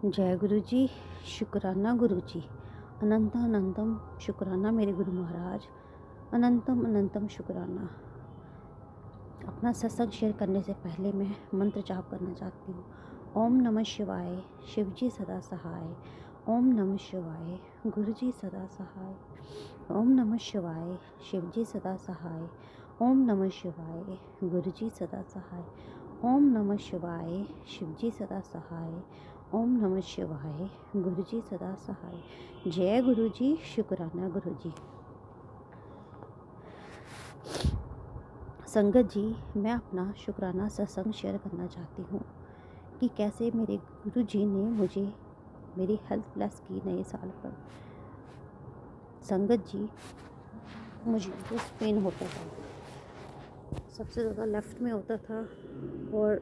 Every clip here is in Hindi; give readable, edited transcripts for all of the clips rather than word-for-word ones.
जय गुरु जी। शुक्राना गुरु जी। अनंतम अनंतम शुक्राना मेरे गुरु महाराज। अनंतम अनंतम शुक्राना। अपना सत्संग शेयर करने से पहले मैं मंत्र जाप करना चाहती हूँ। ओम नमः शिवाय, शिव जी सदा सहाय। ओम नमः शिवाय, गुरु जी सदा सहाय। ओम नमः शिवाय, शिव जी सदा सहाय। ओम नमः शिवाय, गुरु जी सदा सहाय। ओम नमः शिवाय, शिव जी सदा सहाय। ओम नमः शिवाय, गुरु जी सदा सहाय। जय गुरु जी। शुक्राना गुरु जी। संगत जी, मैं अपना शुक्राना सत्संग शेयर करना चाहती हूँ कि कैसे मेरे गुरु जी ने मुझे मेरी हेल्थ ब्लेस की नए साल पर। संगत जी, मुझे डिस्क पेन होता था, सबसे ज़्यादा लेफ़्ट में होता था और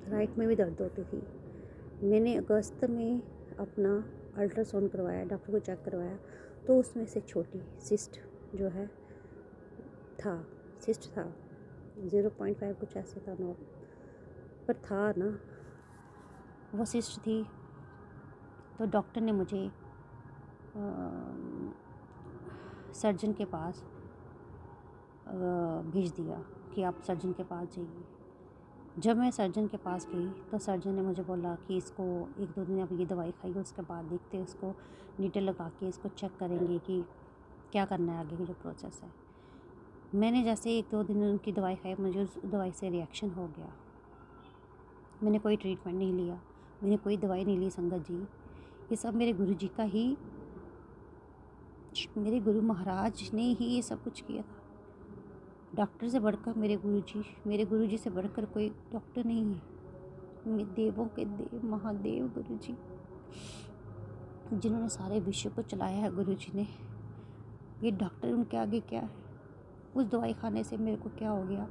राइट में भी दर्द होती थी। मैंने अगस्त में अपना अल्ट्रासाउंड करवाया, डॉक्टर को चेक करवाया, तो उसमें से छोटी सिस्ट जो है सिस्ट था 0.5 कुछ ऐसे था, नॉट पर था ना, वो सिस्ट थी। तो डॉक्टर ने मुझे सर्जन के पास भेज दिया कि आप सर्जन के पास जाइए। जब मैं सर्जन के पास गई तो सर्जन ने मुझे बोला कि इसको 1-2 दिन आप ये दवाई खाइए, उसके बाद देखते हैं, इसको नीडल लगा के इसको चेक करेंगे कि क्या करना है, आगे की जो प्रोसेस है। मैंने जैसे 1-2 दिन उनकी दवाई खाई, मुझे उस दवाई से रिएक्शन हो गया। मैंने कोई ट्रीटमेंट नहीं लिया, मैंने कोई दवाई नहीं ली। संगत जी, ये सब मेरे गुरु जी का ही, मेरे गुरु महाराज ने ही ये सब कुछ किया था। डॉक्टर से बढ़कर मेरे गुरु जी से बढ़कर कोई डॉक्टर नहीं है। देवों के देव महादेव गुरु जी, जिन्होंने सारे विश्व को चलाया है, गुरु जी ने। ये डॉक्टर उनके आगे क्या है। उस दवाई खाने से मेरे को क्या हो गया,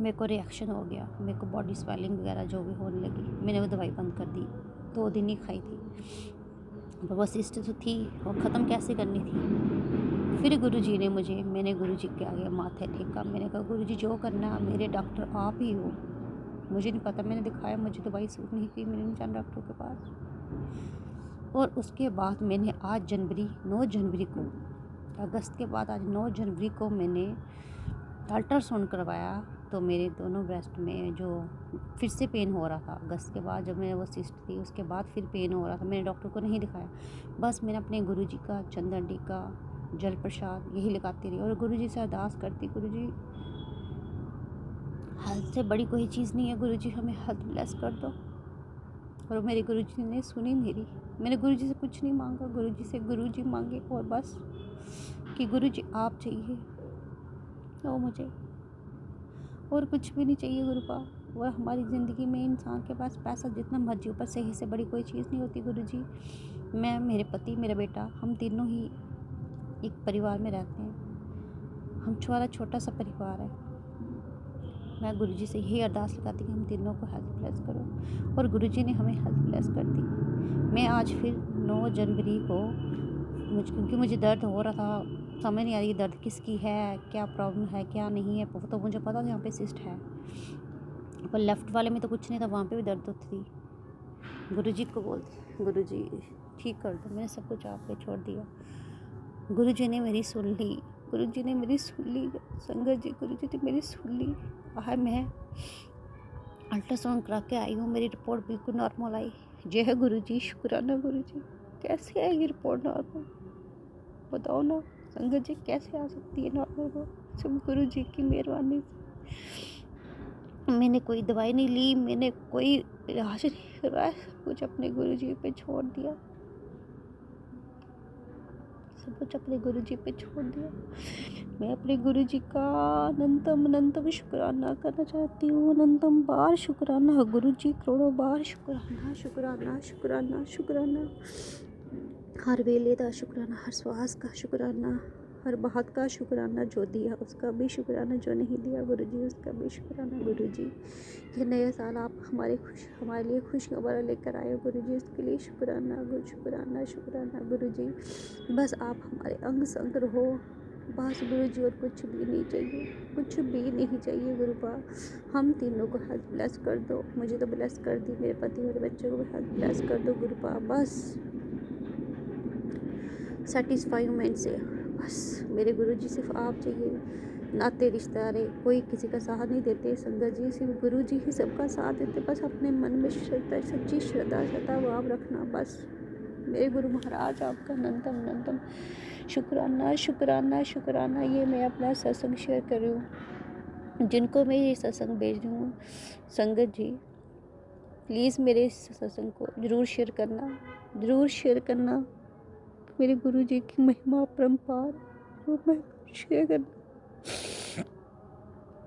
मेरे को रिएक्शन हो गया, मेरे को बॉडी स्वेलिंग वगैरह जो भी होने लगी। मैंने वो दवाई बंद कर दी, 2 दिन ही खाई थी। पर वो सिस्ट तो थी और ख़त्म कैसे करनी थी। फिर गुरुजी ने मैंने गुरुजी के आगे माथे टेका। मैंने कहा, गुरुजी जो करना, मेरे डॉक्टर आप ही हो। मुझे नहीं पता, मैंने दिखाया, मुझे दवाई सूट नहीं की, मैंने नहीं जाना डॉक्टर के पास। और उसके बाद मैंने आज 9 जनवरी को, अगस्त के बाद आज 9 जनवरी को मैंने अल्ट्रासाउंड करवाया। तो मेरे दोनों ब्रेस्ट में जो फिर से पेन हो रहा था, अगस्त के बाद जब मैंने वो सिस्ट थी, उसके बाद फिर पेन हो रहा था। मैंने डॉक्टर को नहीं दिखाया, बस मैंने अपने गुरुजी का चंदन टीका, जल प्रसाद यही लगाती रही और गुरुजी से अरदास करती, गुरुजी हेल्थ से बड़ी कोई चीज़ नहीं है, गुरुजी हमें हेल्थ ब्लेस कर दो। और मेरे गुरुजी ने सुनी मेरी। मैंने गुरुजी से कुछ नहीं मांगा, गुरुजी से गुरुजी मांगे और बस कि गुरुजी आप चाहिए वो मुझे, और कुछ भी नहीं चाहिए गुरुपा। और हमारी ज़िंदगी में इंसान के पास पैसा जितना मर्जी, ऊपर सही से बड़ी कोई चीज़ नहीं होती गुरुजी। मैं, मेरे पति, मेरा बेटा, हम तीनों ही एक परिवार में रहते हैं। हमारा छोटा सा परिवार है। मैं गुरुजी से यही अरदास लगाती कि हम तीनों को हेल्थ ब्लेस करो, और गुरुजी ने हमें हेल्थ ब्लेस कर दी। मैं आज फिर 9 जनवरी को, क्योंकि मुझे दर्द हो रहा था, समझ नहीं आ रही दर्द किसकी है, क्या प्रॉब्लम है, क्या नहीं है। तो मुझे पता था यहाँ पे सिस्ट है, पर लेफ़्ट वाले में तो कुछ नहीं था, वहाँ पे भी दर्द होती थी। गुरुजी को बोलती, गुरुजी ठीक कर दो। मैंने सब कुछ आप पे छोड़ दिया। गुरुजी ने मेरी सुन ली, गुरुजी ने मेरी सुन ली। संगत जी, गुरुजी ने मेरी सुन ली। आज मैं अल्ट्रासाउंड करा के आई हूँ, मेरी रिपोर्ट बिल्कुल नॉर्मल आई। जय है गुरुजी। शुक्राना गुरुजी। कैसे आएगी रिपोर्ट नॉर्मल, बताओ ना संगत जी, कैसे आ सकती है नॉर्मल को? सिर्फ गुरुजी की मेहरबानी से। मैंने कोई दवाई नहीं ली, मैंने कोई इलाज नहीं करवाया, सब कुछ अपने गुरुजी पे छोड़ दिया, सब कुछ अपने गुरुजी पे छोड़ दिया। मैं अपने गुरुजी का अनंतम अनंतम शुक्राना करना चाहती हूँ। अनंतम बार शुक्राना गुरुजी, करोड़ों बार शुक्राना शुक्राना शुक्राना शुक्राना। हर वेले का शुक्राना, हर श्वास का शुक्राना, हर बात का शुक्राना। जो दिया उसका भी शुक्राना, जो नहीं दिया गुरुजी उसका भी शुक्राना। गुरुजी, ये नया साल आप हमारे लिए खुशखबर लेकर आए गुरुजी, इसके लिए शुक्राना शुक्राना शुक्राना गुरुजी। बस आप हमारे अंग संग रहो, बस गुरुजी, और कुछ भी नहीं चाहिए, कुछ भी नहीं चाहिए गुरुपा। हम तीनों को हेल्थ ब्लेस कर दो, मुझे तो ब्लेस कर दी, मेरे पति मेरे बच्चे को भी हेल्थ ब्लेस कर दो गुरुपा। बस सेटिस्फाई हूँ मैं इनसे। बस मेरे गुरुजी सिर्फ आप चाहिए। नाते रिश्तेदार कोई किसी का साथ नहीं देते संगत जी, सिर्फ गुरुजी ही सबका साथ देते। बस अपने मन में श्रद्धा, सच्ची श्रद्धा भाव रखना बस। मेरे गुरु महाराज आपका अनंतम अनंतम शुक्राना शुक्राना शुक्राना। ये मैं अपना सत्संग शेयर कर रही हूँ, जिनको मैं ये सत्संग भेज रही हूँ संगत जी, प्लीज़ मेरे इस सत्संग को ज़रूर शेयर करना, ज़रूर शेयर करना। मेरे गुरु जी की महिमा परम्पार वो मैं शेयर करना।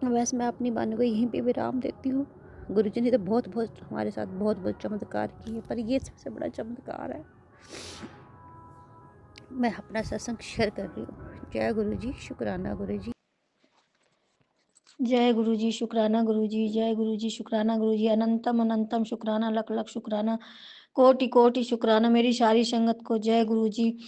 वैसे मैं अपनी बातों को यहीं पे विराम देती हूँ। गुरु जी ने तो बहुत बहुत हमारे साथ बहुत बहुत चमत्कार किए, पर ये सबसे बड़ा चमत्कार है। मैं अपना सत्संग शेयर कर रही हूँ। जय गुरु जी, शुक्राना गुरु जी। जय गुरु जी, शुक्राना गुरु जी, जय गुरु जी, शुक्राना गुरु जी, अनंतम अनंतम शुक्राना, लख लख शुक्राना, कोटि कोटि शुक्राना मेरी सारी संगत को। जय गुरु जी।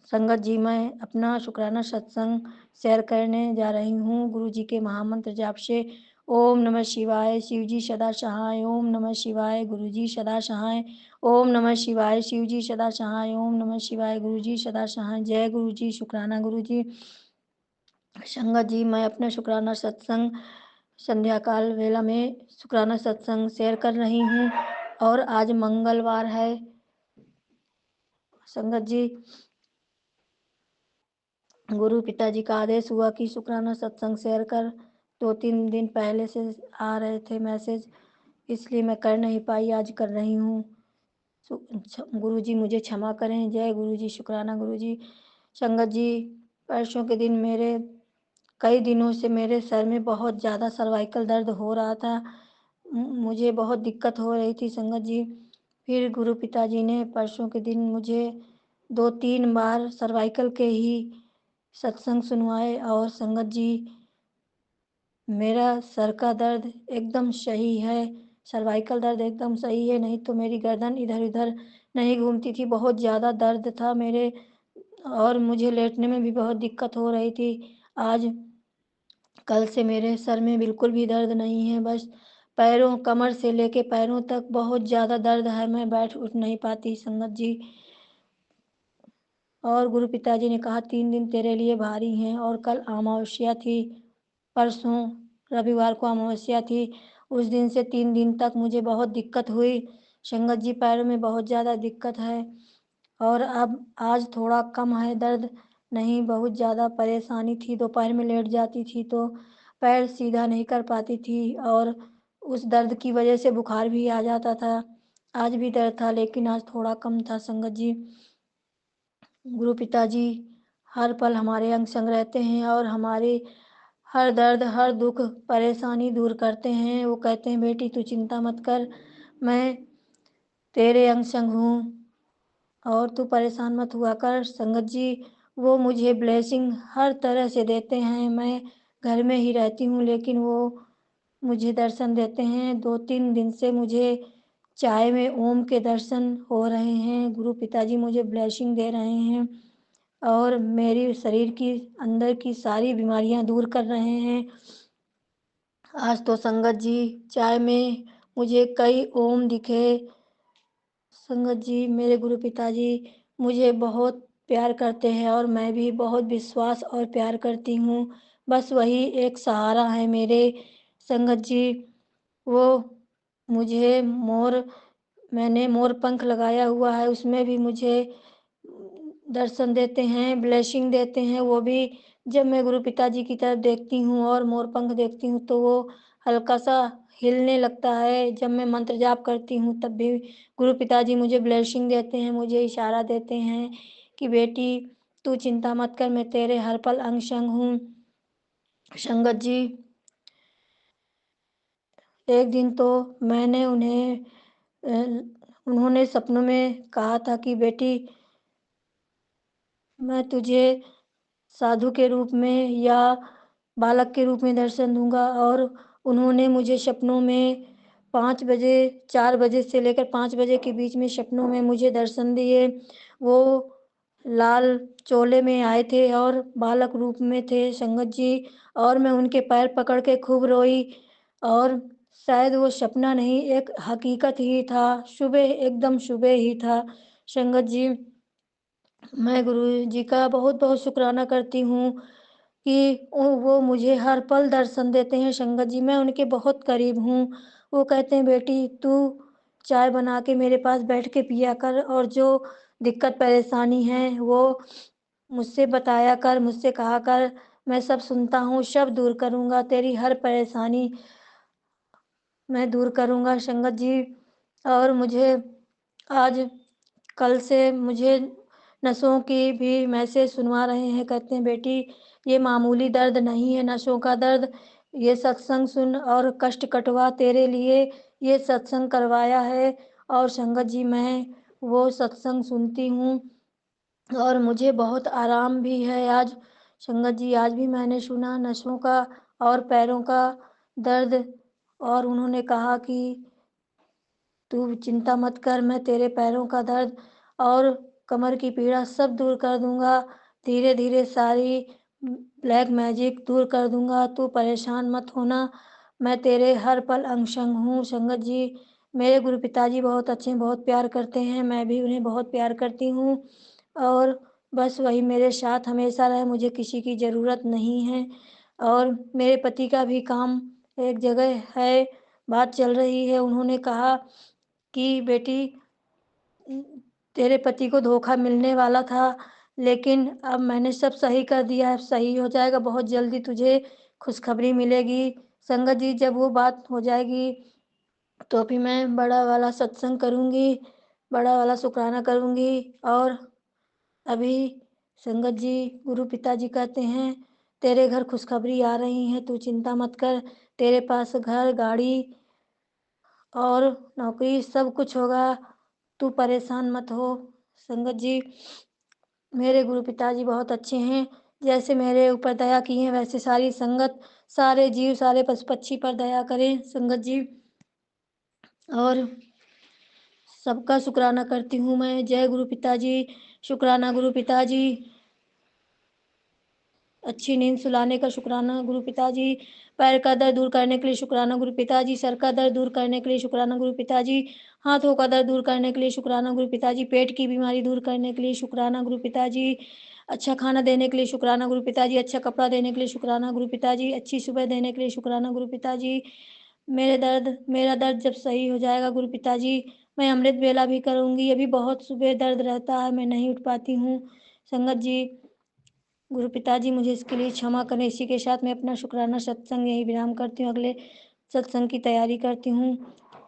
संगत जी, मैं अपना शुक्राना सत्संग शेयर करने जा रही हूँ गुरु जी के महामंत्र जाप से। ओम नमः शिवाय, शिव जी सदा सहाय। ओम नमः शिवाय, गुरु जी सदा सहाय। ओम नमः शिवाय, शिव जी सदा सहाय। ओम नमः शिवाय, गुरु जी सदा सहाय। जय गुरु जी, शुक्राना गुरु जी। संगत जी, मैं अपना शुक्राना सत्संग संध्या काल वेला में शुक्राना सत्संग शेयर कर रही हूँ, और आज मंगलवार है। संगत जी, गुरु पिताजी का आदेश हुआ कि शुक्राना सत्संग शेयर कर। 2-3 दिन पहले से आ रहे थे मैसेज, इसलिए मैं कर नहीं पाई, आज कर रही हूँ। गुरु जी मुझे क्षमा करें। जय गुरु जी, शुक्राना गुरु जी। संगत जी, परसों के दिन कई दिनों से मेरे सर में बहुत ज़्यादा सर्वाइकल दर्द हो रहा था। मुझे बहुत दिक्कत हो रही थी संगत जी। फिर गुरु पिताजी ने परसों के दिन मुझे 2-3 बार सर्वाइकल के ही सत्संग सुनवाए, और संगत जी, मेरा सर का दर्द एकदम सही है। सर्वाइकल दर्द एकदम सही है, नहीं तो मेरी गर्दन इधर उधर नहीं घूमती थी, बहुत ज़्यादा दर्द था मेरे, और मुझे लेटने में भी बहुत दिक्कत हो रही थी। आज कल से मेरे सर में बिल्कुल भी दर्द नहीं है, बस पैरों, कमर से लेके पैरों तक बहुत ज़्यादा दर्द है, मैं बैठ उठ नहीं पाती संगत जी। और गुरु पिताजी ने कहा 3 दिन तेरे लिए भारी हैं, और कल अमावस्या थी, परसों रविवार को अमावस्या थी। उस दिन से 3 दिन तक मुझे बहुत दिक्कत हुई संगत जी, पैरों में बहुत ज़्यादा दिक्कत है, और अब आज थोड़ा कम है दर्द, नहीं बहुत ज़्यादा परेशानी थी। दोपहर में लेट जाती थी तो पैर सीधा नहीं कर पाती थी, और उस दर्द की वजह से बुखार भी आ जाता था। आज भी दर्द था, लेकिन आज थोड़ा कम था संगत जी। गुरु पिताजी हर पल हमारे अंग संग रहते हैं, और हमारे हर दर्द, हर दुख, परेशानी दूर करते हैं। वो कहते हैं बेटी तू चिंता मत कर, मैं तेरे अंग संग हूँ, और तू परेशान मत हुआ कर। संगत जी, वो मुझे ब्लेसिंग हर तरह से देते हैं। मैं घर में ही रहती हूँ, लेकिन वो मुझे दर्शन देते हैं। 2-3 दिन से मुझे चाय में ओम के दर्शन हो रहे हैं। गुरु पिताजी मुझे ब्लेसिंग दे रहे हैं, और मेरी शरीर की अंदर की सारी बीमारियां दूर कर रहे हैं। आज तो संगत जी, चाय में मुझे कई ओम दिखे। संगत जी, मेरे गुरु पिताजी मुझे बहुत प्यार करते हैं, और मैं भी बहुत विश्वास और प्यार करती हूँ। बस वही एक सहारा है मेरे संगत जी। वो मुझे मैंने मोर पंख लगाया हुआ है, उसमें भी मुझे दर्शन देते हैं, ब्लेसिंग देते हैं। वो भी जब मैं गुरु पिताजी की तरफ देखती हूँ और मोर पंख देखती हूँ, तो वो हल्का सा हिलने लगता है। जब मैं मंत्र जाप करती हूँ तब भी गुरु पिताजी मुझे ब्लेसिंग देते हैं, मुझे इशारा देते हैं कि बेटी तू चिंता मत कर, मैं तेरे हर पल अंग संग हूँ। संगत जी, एक दिन तो मैंने उन्होंने सपनों में कहा था कि बेटी मैं तुझे साधु के रूप में या बालक के रूप में दर्शन दूँगा, और उन्होंने मुझे सपनों में 5 बजे, 4 बजे से लेकर 5 बजे के बीच में सपनों में मुझे दर्शन दिए। वो लाल चोले में आए थे और बालक रूप में थे संगत जी, और मैं उनके पैर पकड़ के खूब रोई, और शायद वो सपना नहीं, एक हकीकत ही था, सुबह एकदम सुबह ही था संगत जी। मैं गुरुजी का बहुत-बहुत शुक्राना करती हूँ कि वो मुझे हर पल दर्शन देते हैं संगत जी, मैं उनके बहुत करीब हूँ। वो कहते हैं, बेटी तू चाय बना के मेरे पास बैठ के पिया कर, और जो दिक्कत परेशानी है वो मुझसे बताया कर, मुझसे कहा कर, मैं सब सुनता हूँ, सब दूर करूँगा, तेरी हर परेशानी मैं दूर करूँगा संगत जी। और मुझे आज कल से मुझे नसों की भी मैसेज सुनवा रहे हैं, कहते हैं, बेटी ये मामूली दर्द नहीं है नसों का दर्द, ये सत्संग सुन और कष्ट कटवा, तेरे लिए ये सत्संग करवाया है। और संगत जी मैं वो सत्संग सुनती हूँ और मुझे बहुत आराम भी है आज। संगत जी आज भी मैंने सुना नसों का और पैरों का दर्द, और उन्होंने कहा कि तू चिंता मत कर, मैं तेरे पैरों का दर्द और कमर की पीड़ा सब दूर कर दूँगा। धीरे-धीरे सारी ब्लैक मैजिक दूर कर दूँगा, तू परेशान मत होना। मैं तेरे हर पल अंग-संग हूँ संगत जी। मेरे गुरु पिताजी बहुत अच्छे हैं, बहुत प्यार करते हैं, मैं भी उन्हें बहुत प्यार करती हूँ, और बस वही मेरे साथ हमेशा रहे, मुझे किसी की ज़रूरत नहीं है। और मेरे पति का भी काम एक जगह है, बात चल रही है, उन्होंने कहा कि बेटी उम, तेरे पति को धोखा मिलने वाला था, लेकिन अब मैंने सब सही कर दिया है, अब सही हो जाएगा, बहुत जल्दी तुझे खुशखबरी मिलेगी। संगत जी जब वो बात हो जाएगी, तो फिर मैं बड़ा वाला सत्संग करूँगी, बड़ा वाला शुकराना करूँगी। और अभी संगत जी गुरु पिताजी कहते हैं, तेरे घर खुशखबरी आ रही है, तू चिंता मत कर, तेरे पास घर, गाड़ी और नौकरी सब कुछ होगा, तू परेशान मत हो। संगत जी मेरे गुरु पिताजी बहुत अच्छे हैं, जैसे मेरे ऊपर दया की हैं वैसे सारी संगत, सारे जीव, सारे पशु पक्षी पर दया करें संगत जी। और सबका शुक्राना करती हूँ मैं। जय गुरु पिताजी, शुक्राना गुरु पिताजी। अच्छी नींद सुलाने का शुक्राना गुरु पिताजी, पैर का दर्द दूर करने के लिए शुक्राना गुरु पिताजी, सर का दर्द दूर करने के लिए शुक्राना गुरु पिताजी, हाथों का दर्द दूर करने के लिए शुक्राना गुरु पिताजी, पेट की बीमारी दूर करने के लिए शुक्राना गुरु पिताजी, अच्छा खाना देने के लिए शुक्राना गुरु पिताजी, अच्छा कपड़ा देने के लिए शुक्राना गुरु पिताजी, अच्छी सुबह देने के लिए शुक्राना गुरु पिताजी। मेरा दर्द जब सही हो जाएगा गुरु पिताजी, मैं अमृत वेला भी करूँगी, अभी बहुत सुबह दर्द रहता है, मैं नहीं उठ पाती हूँ। संगत जी गुरु पिताजी मुझे इसके लिए क्षमा करें। इसी के साथ मैं अपना शुक्राना सत्संग यहीं विराम करती हूँ, अगले सत्संग की तैयारी करती हूँ।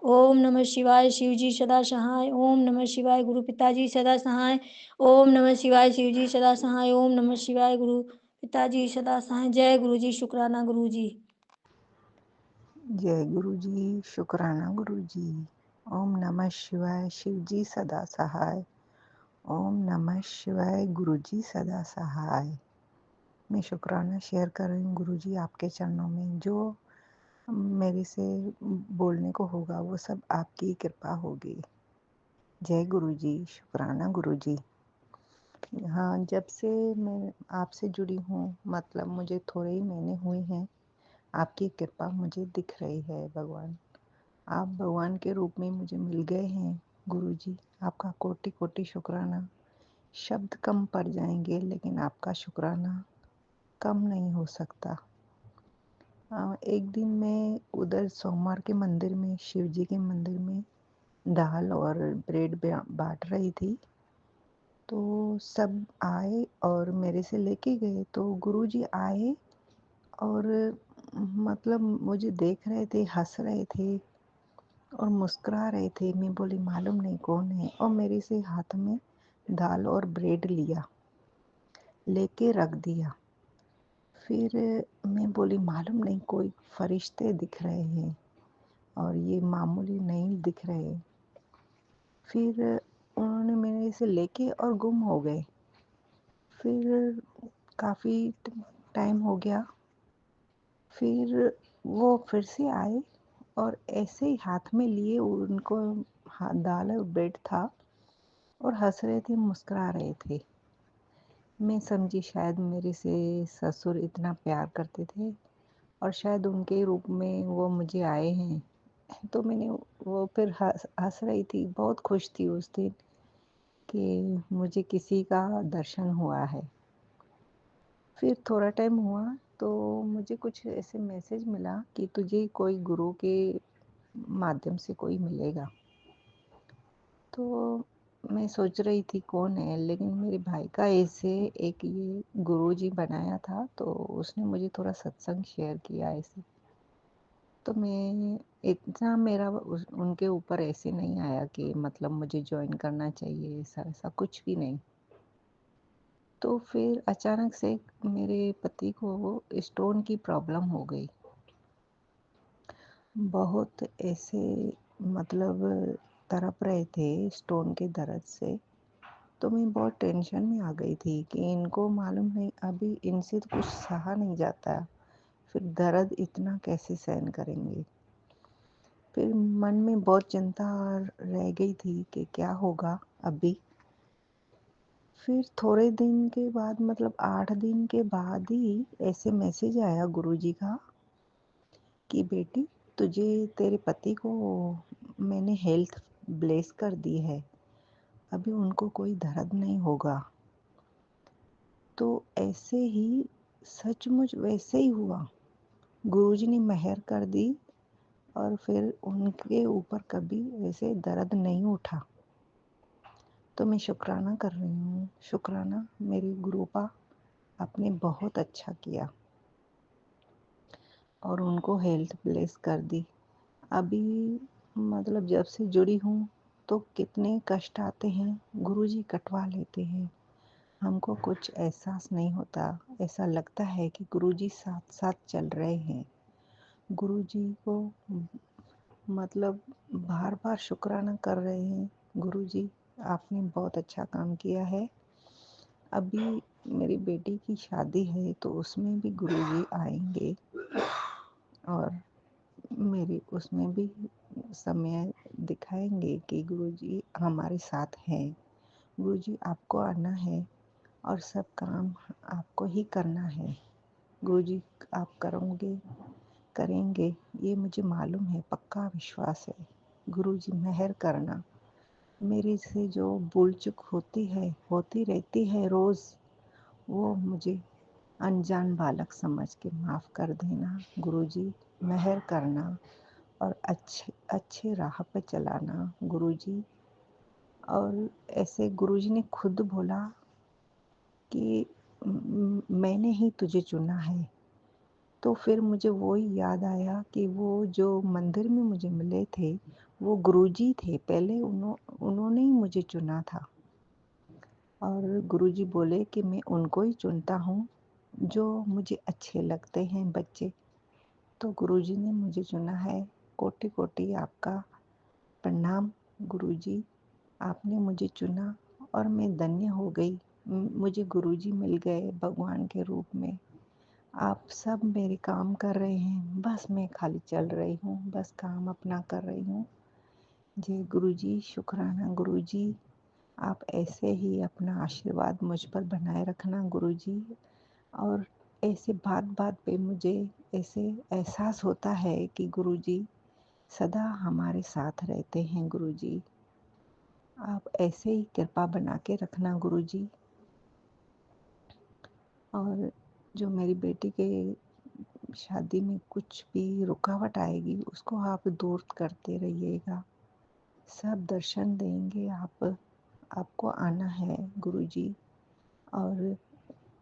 ओम नमः शिवाय, शिव जी सदा सहाय। ओम नमः शिवाय, गुरु पिताजी सदा सहाय। ओम नमः शिवाय, शिव जी सदा सहाय। ओम नमः शिवाय, गुरु पिताजी सदा सहाय। जय गुरु जी, शुक्राना गुरु जी। जय गुरु जी, शुक्राना गुरु जी। ओम नमः शिवाय, शिव जी सदा सहाय। ओम नमः शिवाय, गुरु जी सदा सहाय। मैं शुक्राना शेयर कर रही हूँ गुरु जी आपके चरणों में। जो मेरे से बोलने को होगा वो सब आपकी कृपा होगी। जय गुरु जी, शुक्राना गुरु जी। हाँ, जब से मैं आपसे जुड़ी हूँ, मतलब मुझे थोड़े ही महीने हुए हैं, आपकी कृपा मुझे दिख रही है भगवान। आप भगवान के रूप में मुझे मिल गए हैं गुरुजी। आपका कोटि कोटि शुक्राना। शब्द कम पड़ जाएंगे लेकिन आपका शुक्राना कम नहीं हो सकता। एक दिन मैं उधर सोमवार के मंदिर में, शिव जी के मंदिर में दाल और ब्रेड बांट रही थी, तो सब आए और मेरे से लेके गए। तो गुरुजी आए और मतलब मुझे देख रहे थे, हंस रहे थे और मुस्कुरा रहे थे। मैं बोली मालूम नहीं कौन है, और मेरे से हाथ में दाल और ब्रेड लिया, लेके रख दिया। फिर मैं बोली मालूम नहीं कोई फरिश्ते दिख रहे हैं और ये मामूली नहीं दिख रहे। फिर उन्होंने मेरे से लेके और गुम हो गए। फिर काफ़ी टाइम हो गया, फिर वो फिर से आए और ऐसे ही हाथ में लिए, उनको दाल और ब्रेड था और हंस रहे थे, मुस्कुरा रहे थे। मैं समझी शायद मेरे से ससुर इतना प्यार करते थे और शायद उनके रूप में वो मुझे आए हैं। तो मैंने वो फिर हँस हँस रही थी, बहुत खुश थी उस दिन कि मुझे किसी का दर्शन हुआ है। फिर थोड़ा टाइम हुआ तो मुझे कुछ ऐसे मैसेज मिला कि तुझे कोई गुरु के माध्यम से कोई मिलेगा। तो मैं सोच रही थी कौन है, लेकिन मेरे भाई का ऐसे एक ये गुरुजी बनाया था तो उसने मुझे थोड़ा सत्संग शेयर किया ऐसे। तो मैं इतना मेरा उनके ऊपर ऐसे नहीं आया कि मतलब मुझे जॉइन करना चाहिए, ऐसा ऐसा कुछ भी नहीं। तो फिर अचानक से मेरे पति को स्टोन की प्रॉब्लम हो गई। बहुत ऐसे मतलब तड़प रहे थे स्टोन के दर्द से। तो मैं बहुत टेंशन में आ गई थी कि इनको मालूम नहीं, अभी इनसे तो कुछ सहा नहीं जाता, फिर दर्द इतना कैसे सहन करेंगे। फिर मन में बहुत चिंता रह गई थी कि क्या होगा अभी। फिर थोड़े दिन के बाद मतलब 8 दिन के बाद ही ऐसे मैसेज आया गुरुजी का कि बेटी, तुझे तेरे पति को मैंने हेल्थ ब्लेस कर दी है, अभी उनको कोई दर्द नहीं होगा। तो ऐसे ही सचमुच वैसे ही हुआ। गुरुजी ने मेहर कर दी और फिर उनके ऊपर कभी ऐसे दर्द नहीं उठा। तो मैं शुक्राना कर रही हूँ, शुक्राना मेरे गुरुपा, आपने बहुत अच्छा किया और उनको हेल्थ ब्लेस कर दी। अभी मतलब जब से जुड़ी हूँ तो कितने कष्ट आते हैं गुरुजी कटवा लेते हैं, हमको कुछ एहसास नहीं होता। ऐसा लगता है कि गुरुजी साथ साथ चल रहे हैं। गुरुजी को मतलब बार बार शुक्राना कर रहे हैं, गुरुजी आपने बहुत अच्छा काम किया है। अभी मेरी बेटी की शादी है तो उसमें भी गुरुजी आएंगे और मेरी उसमें भी समय दिखाएंगे कि गुरुजी हमारे साथ हैं। गुरुजी आपको आना है और सब काम आपको ही करना है। गुरुजी आप करोगे, करेंगे, ये मुझे मालूम है, पक्का विश्वास है। गुरुजी मेहर करना, मेरे से जो भूल चूक होती रहती है रोज़, वो मुझे अनजान बालक समझ के माफ़ कर देना। गुरुजी मेहर करना और अच्छे अच्छे राह पे चलाना गुरुजी। और ऐसे गुरुजी ने खुद बोला कि मैंने ही तुझे चुना है। तो फिर मुझे वो ही याद आया कि वो जो मंदिर में मुझे मिले थे वो गुरुजी थे, पहले उन्होंने ही मुझे चुना था। और गुरुजी बोले कि मैं उनको ही चुनता हूँ जो मुझे अच्छे लगते हैं बच्चे। तो गुरुजी ने मुझे चुना है। कोटि कोटि आपका प्रणाम गुरुजी, आपने मुझे चुना और मैं धन्य हो गई। मुझे गुरुजी मिल गए भगवान के रूप में। आप सब मेरे काम कर रहे हैं, बस मैं खाली चल रही हूँ, बस काम अपना कर रही हूँ। जय गुरुजी, शुक्राना गुरुजी, आप ऐसे ही अपना आशीर्वाद मुझ पर बनाए रखना गुरुजी। और ऐसे बात बात पे मुझे ऐसे एहसास होता है कि गुरुजी सदा हमारे साथ रहते हैं। गुरुजी आप ऐसे ही कृपा बना के रखना गुरुजी। और जो मेरी बेटी के शादी में कुछ भी रुकावट आएगी उसको आप दूर करते रहिएगा, सब दर्शन देंगे आप। आपको आना है गुरुजी और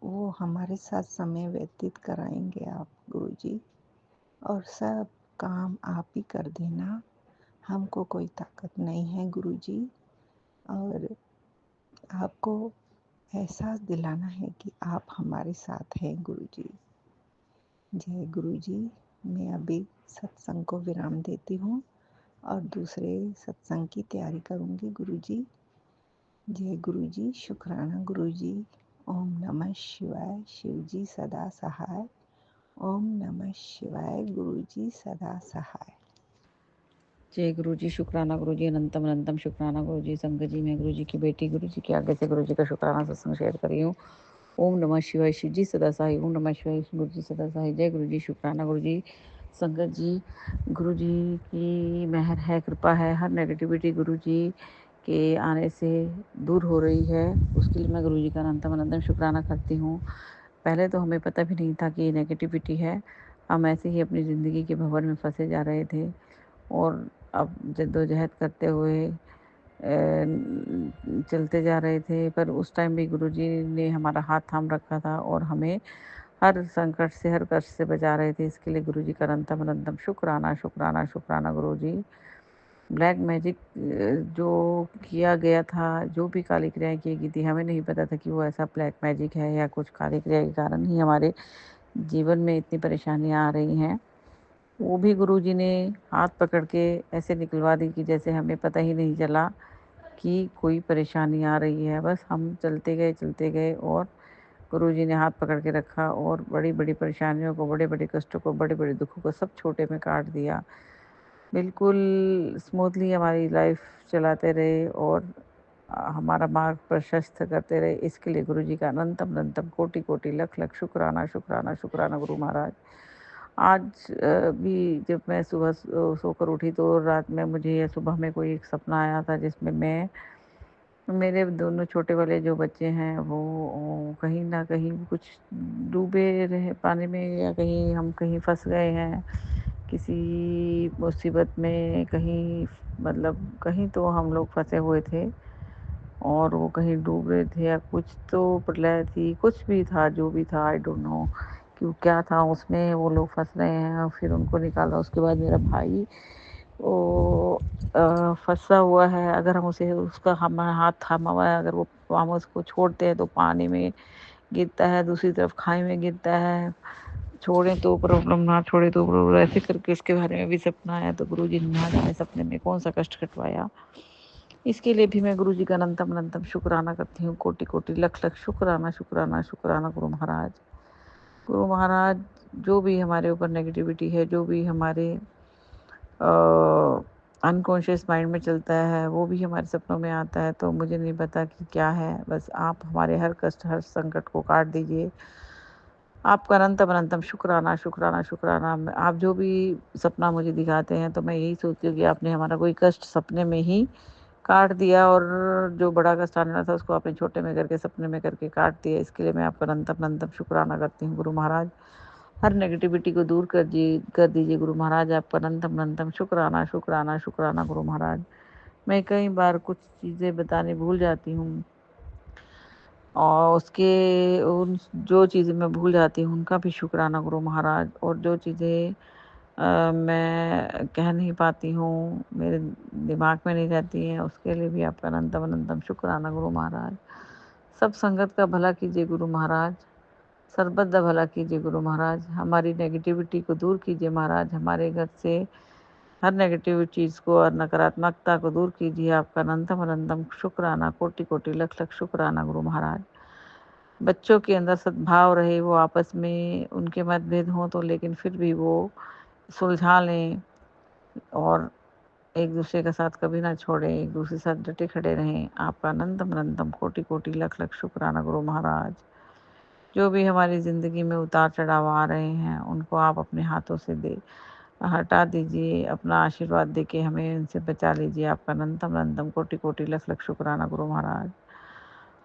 वो हमारे साथ समय व्यतीत कराएंगे आप गुरुजी। और सब काम आप ही कर देना, हमको कोई ताकत नहीं है गुरुजी। और आपको एहसास दिलाना है कि आप हमारे साथ हैं गुरुजी। जय गुरुजी, मैं अभी सत्संग को विराम देती हूँ और दूसरे सत्संग की तैयारी करूँगी गुरुजी। जय गुरुजी, शुक्राना गुरुजी। ओम नमः शिवाय, शिवजी सदा सहाय। ओम नमः शिवाय, गुरुजी सदा सहाय। जय गुरु जी, शुक्राना गुरु जी, अनंतम अनंतम शुक्राना गुरु जी। संगत जी, मैं गुरु जी की बेटी गुरु जी के आगे से गुरु जी का शुक्राना सत्संग शेयर कर रही हूँ। ओम नमः शिवाय। शिव जी सदा सहाय। ओम नमः शिवाय। गुरु जी सदा सहाय। जय गुरु जी। शुक्राना गुरु जी। संगत जी, गुरु जी की मेहर है, कृपा है, हर नेगेटिविटी गुरु जी के आने से दूर हो रही है। उसके लिए मैं गुरु जी का अनंतम अनंतम शुक्राना करती हूँ। पहले तो हमें पता भी नहीं था कि ये नेगेटिविटी है। हम ऐसे ही अपनी ज़िंदगी के भंवर में फंसे जा रहे थे और अब जद्दोजहद करते हुए चलते जा रहे थे। पर उस टाइम भी गुरुजी ने हमारा हाथ थाम रखा था और हमें हर संकट से, हर कष्ट से बचा रहे थे। इसके लिए गुरुजी का अनंतम अनंतम शुक्राना शुक्राना शुक्राना गुरुजी। ब्लैक मैजिक जो किया गया था, जो भी काली क्रियाएं की गई थी, हमें नहीं पता था कि वो ऐसा ब्लैक मैजिक है या कुछ काली क्रिया के कारण ही हमारे जीवन में इतनी परेशानियां आ रही हैं। वो भी गुरुजी ने हाथ पकड़ के ऐसे निकलवा दी कि जैसे हमें पता ही नहीं चला कि कोई परेशानी आ रही है। बस हम चलते गए और गुरुजी ने हाथ पकड़ के रखा और बड़ी-बड़ी परेशानियों को, बड़े-बड़े कष्टों को, बड़े-बड़े दुखों को सब छोटे में काट दिया। बिल्कुल स्मूथली हमारी लाइफ चलाते रहे और हमारा मार्ग प्रशस्त करते रहे। इसके लिए गुरुजी का अनंतम अनंतम कोटि-कोटि लख-लख शुक्राना शुक्राना शुक्राना गुरु महाराज। आज भी जब मैं सुबह सोकर उठी तो रात में मुझे या सुबह में कोई एक सपना आया था जिसमें मैं, मेरे दोनों छोटे वाले जो बच्चे हैं वो कहीं न कहीं कुछ डूबे रहे पानी में या कहीं हम कहीं फँस गए हैं, किसी मुसीबत में कहीं, मतलब कहीं तो हम लोग फँसे हुए थे और वो कहीं डूब रहे थे या कुछ तो प्रलय थी, कुछ भी था, जो भी था आई डोंट नो कि क्या था उसमें, वो लोग फँस रहे हैं और फिर उनको निकाला। उसके बाद मेरा भाई वो फँसा हुआ है, अगर हम उसे उसका हमारा हाथ थामा हुआ है, अगर वो हम उसको छोड़ते हैं तो पानी में गिरता है, दूसरी तरफ खाई में गिरता है। छोड़ें तो प्रॉब्लम, ना छोड़े तो प्रॉब्लम, ऐसे करके उसके बारे में भी सपना आया। तो गुरुजी ने ना जाने सपने में कौन सा कष्ट कटवाया। इसके लिए भी मैं गुरुजी का अनंतम अनंतम शुक्राना करती हूँ। कोटि-कोटि लख-लख शुक्राना शुक्राना शुक्राना गुरु महाराज। गुरु महाराज, जो भी हमारे ऊपर नेगेटिविटी है, जो भी हमारे अनकॉन्शियस माइंड में चलता है, वो भी हमारे सपनों में आता है। तो मुझे नहीं पता कि क्या है, बस आप हमारे हर कष्ट, हर संकट को काट दीजिए। आपका अनंतम अनंतम शुक्राना शुक्राना शुक्राना। आप जो भी सपना मुझे दिखाते हैं तो मैं यही सोचती हूँ कि आपने हमारा कोई कष्ट सपने में ही काट दिया और जो बड़ा कष्ट आने वाला था उसको आपने छोटे में करके, सपने में करके काट दिया। इसके लिए मैं आपका अनंतम अनंतम शुक्राना करती हूँ गुरु महाराज। हर नेगेटिविटी को दूर कर दीजिए गुरु महाराज। आपका अनंतम अनंतम शुक्राना शुक्राना शुक्राना गुरु महाराज। मैं कई बार कुछ चीज़ें बताने भूल जाती हूँ और उसके उन जो चीज़ें मैं भूल जाती हूँ उनका भी शुक्राना गुरु महाराज। और जो चीज़ें मैं कह नहीं पाती हूँ, मेरे दिमाग में नहीं रहती हैं, उसके लिए भी आपका अनंतम अनंतम शुक्राना गुरु महाराज। सब संगत का भला कीजिए गुरु महाराज, सर्बत दा भला कीजिए गुरु महाराज। हमारी नेगेटिविटी को दूर कीजिए महाराज, हमारे घर से हर नेगेटिव चीज़ को और नकारात्मकता को दूर कीजिए। आपका अनंतम अनंतम शुक्राना, कोटि कोटि लख लख शुक्राना गुरु महाराज। बच्चों के अंदर सद्भाव रहे, वो आपस में उनके मतभेद हों तो लेकिन फिर भी वो सुलझा लें और एक दूसरे का साथ कभी ना छोड़ें, एक दूसरे के साथ डटे खड़े रहें। आपका अनंतम अनंतम कोटि कोटि लख लख शुक्राना गुरु महाराज। जो भी हमारी ज़िंदगी में उतार चढ़ाव आ रहे हैं उनको आप अपने हाथों से हटा दीजिए, अपना आशीर्वाद देके हमें उनसे बचा लीजिए। आपका अनंतम अनंतम कोटि कोटि लख लख शुक्राना गुरु महाराज।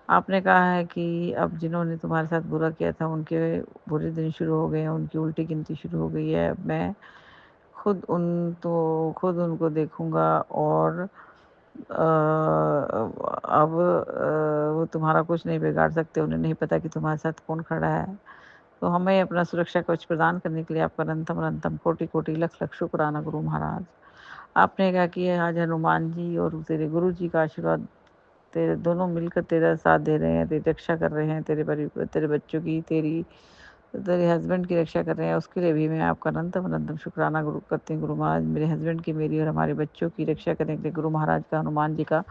आपने कहा है कि अब जिन्होंने तुम्हारे साथ बुरा किया था उनके बुरे दिन शुरू हो गए हैं, उनकी उल्टी गिनती शुरू हो गई है। मैं खुद उनको देखूंगा और अब वो तुम्हारा कुछ नहीं बिगाड़ सकते। उन्हें नहीं पता कि तुम्हारे साथ कौन खड़ा है। तो हमें अपना सुरक्षा कवच प्रदान करने के लिए आपका अनंतम अनंतम कोटि कोटि लख लख शुक्राना गुरु महाराज। आपने कहा कि आज हनुमान जी और तेरे गुरु जी का आशीर्वाद, तेरे दोनों मिलकर तेरा साथ दे रहे हैं, तेरी रक्षा कर रहे हैं, तेरे बच्चों की, तेरे हस्बैंड की रक्षा कर रहे हैं। उसके लिए भी मैं आपका अनंतम अनंतम शुक्राना गुरु करती हूँ गुरु महाराज। मेरे हस्बैंड की, मेरी और हमारे बच्चों की रक्षा करने के लिए गुरु महाराज का, हनुमान जी का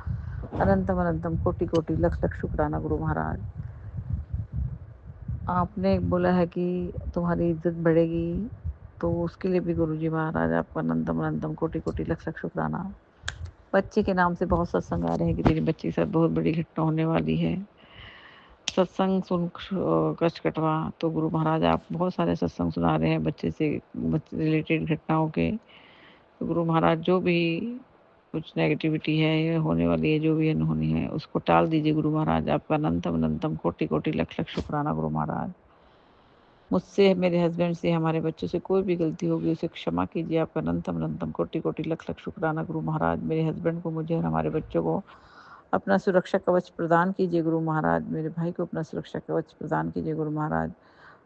अनंतम अनंतम कोटि कोटि लख लख शुक्राना गुरु महाराज। आपने बोला है कि तुम्हारी इज्जत बढ़ेगी, तो उसके लिए भी गुरु जी महाराज आपका अनंतम अनंतम कोटि कोटि लख लख शुक्राना। बच्चे के नाम से बहुत सत्संग आ रहे हैं कि तेरी बच्ची के साथ बहुत बड़ी घटना होने वाली है। सत्संग सुन कष्ट कटवा। तो गुरु महाराज आप बहुत सारे सत्संग सुना रहे हैं बच्चे से रिलेटेड घटनाओं के। तो गुरु महाराज जो भी कुछ नेगेटिविटी है ये होने वाली है, जो भी अनहोनी है, उसको टाल दीजिए गुरु महाराज। आपका अनंतम अनंतम कोटि कोटि लख लख शुक्राना गुरु महाराज। मुझसे, मेरे हस्बैंड से, हमारे बच्चों से कोई भी गलती होगी उसे क्षमा कीजिए। आपका अनंतम अनंतम कोटि कोटि लख लख शुक्राना गुरु महाराज। मेरे हस्बैंड को, मुझे और हमारे बच्चों को अपना सुरक्षा कवच प्रदान कीजिए गुरु महाराज। मेरे भाई को अपना सुरक्षा कवच प्रदान कीजिए गुरु महाराज।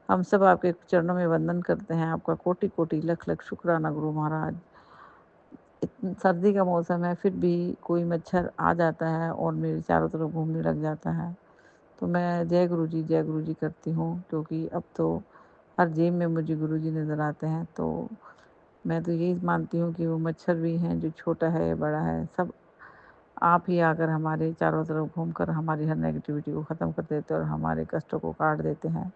हम सब आपके चरणों में वंदन करते हैं। आपका कोटि कोटि लख लख शुक्राना गुरु महाराज। सर्दी का मौसम है, फिर भी कोई मच्छर आ जाता है और मेरे चारों तरफ घूमने लग जाता है, तो मैं जय गुरु जी करती हूँ, क्योंकि अब तो हर जेब में मुझे गुरु जी नज़र आते हैं। तो मैं तो यही मानती हूँ कि वो मच्छर भी हैं, जो छोटा है बड़ा है, सब आप ही आकर हमारे चारों तरफ घूमकर हमारी हर नेगेटिविटी को ख़त्म कर देते हैं और हमारे कष्टों को काट देते हैं,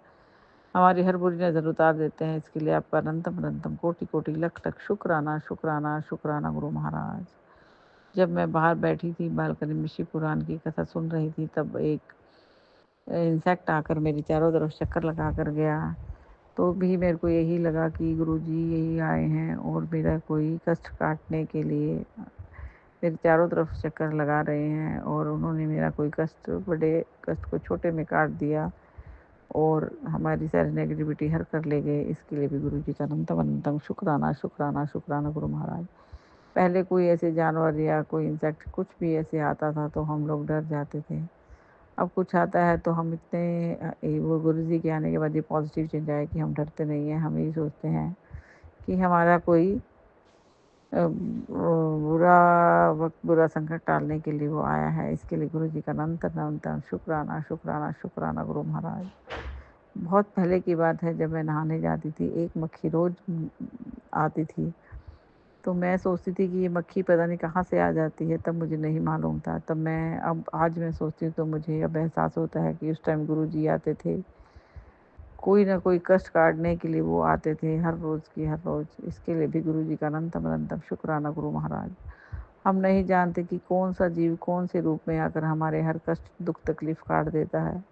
हमारी हर बुरी नज़र उतार देते हैं। इसके लिए आपका अनंतम अनंतम कोटि कोटि लख लख शुक्राना शुक्राना शुक्राना गुरु महाराज। जब मैं बाहर बैठी थी बालकनी में शिव पुराण की कथा सुन रही थी, तब एक इंसेक्ट आकर मेरे चारों तरफ चक्कर लगा कर गया। तो भी मेरे को यही लगा कि गुरुजी यही आए हैं और मेरा कोई कष्ट काटने के लिए मेरे चारों तरफ चक्कर लगा रहे हैं, और उन्होंने मेरा कोई कष्ट, बड़े कष्ट को छोटे में काट दिया और हमारी सारी नेगेटिविटी हर कर ले गए। इसके लिए भी गुरुजी का अनंतम अनंतम शुक्राना शुक्राना शुक्राना गुरु महाराज। पहले कोई ऐसे जानवर या कोई इंसेक्ट कुछ भी ऐसे आता था तो हम लोग डर जाते थे। अब कुछ आता है तो हम इतने वो गुरुजी के आने के बाद ये पॉजिटिव चेंज आया कि हम डरते नहीं हैं। हम यही सोचते हैं कि हमारा कोई बुरा वक्त, बुरा संकट टालने के लिए वो आया है। इसके लिए गुरुजी का अनंत शुक्राना शुक्राना शुक्राना गुरु महाराज। बहुत पहले की बात है, जब मैं नहाने जाती थी, एक मक्खी रोज आती थी, तो मैं सोचती थी कि ये मक्खी पता नहीं कहाँ से आ जाती है, तब मुझे नहीं मालूम था। तब मैं, अब आज मैं सोचती हूँ तो मुझे अब एहसास होता है कि उस टाइम गुरुजी आते थे, कोई ना कोई कष्ट काटने के लिए वो आते थे, हर रोज़ की हर रोज़। इसके लिए भी गुरुजी का अनंतम अनंतम शुक्राना गुरु महाराज। हम नहीं जानते कि कौन सा जीव कौन से रूप में आकर हमारे हर कष्ट दुख तकलीफ काट देता है,